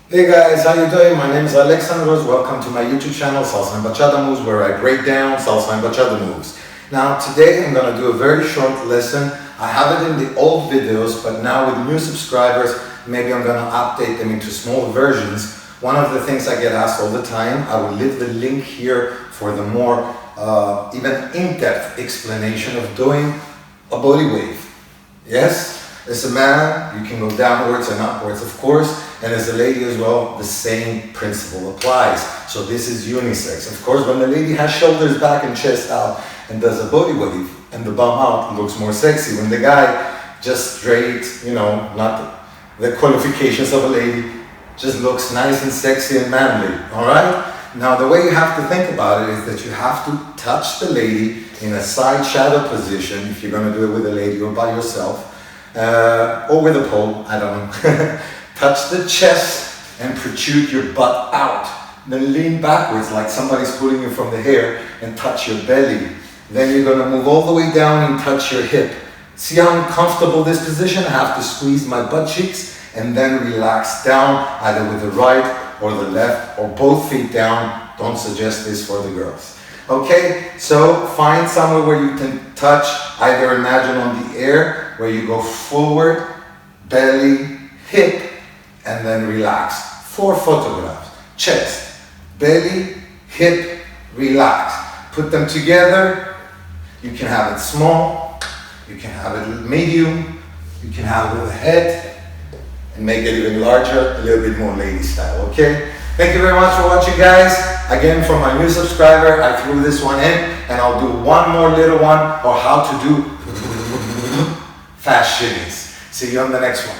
Hey guys, how you doing? My name is Alexandros. Welcome to my YouTube channel, Salsa and Bachata Moves, where I break down salsa and bachata moves. Now today I'm going to do a very short lesson. I have it in the old videos, but now with new subscribers, maybe I'm going to update them into smaller versions. One of the things I get asked all the time, I will leave the link here for the more even in-depth explanation of doing a body wave. Yes? As a man, you can go downwards and upwards, of course, and as a lady as well, the same principle applies. So this is unisex. Of course, when the lady has shoulders back and chest out and does a body wave and the bum out, it looks more sexy. When the guy just straight, not the qualifications of a lady, just looks nice and sexy and manly, all right? Now, the way you have to think about it is that you have to touch the lady in a side shadow position, if you're going to do it with a lady or by yourself, or with a pole, I don't know. Touch the chest and protrude your butt out. Then lean backwards like somebody's pulling you from the hair and touch your belly. Then you're going to move all the way down and touch your hip. See how uncomfortable this position? I have to squeeze my butt cheeks and then relax down either with the right or the left or both feet down. Don't suggest this for the girls. Okay, so find somewhere where you can touch, either imagine on the air where you go forward, belly, hip, and then relax. 4 photographs. Chest, belly, hip, relax. Put them together. You can have it small, you can have it medium, you can have it with a head, and make it even larger, a little bit more lady style, okay? Thank you very much for watching, guys. Again, for my new subscriber, I threw this one in, and I'll do one more little one on how to do fast shimmies. See you on the next one.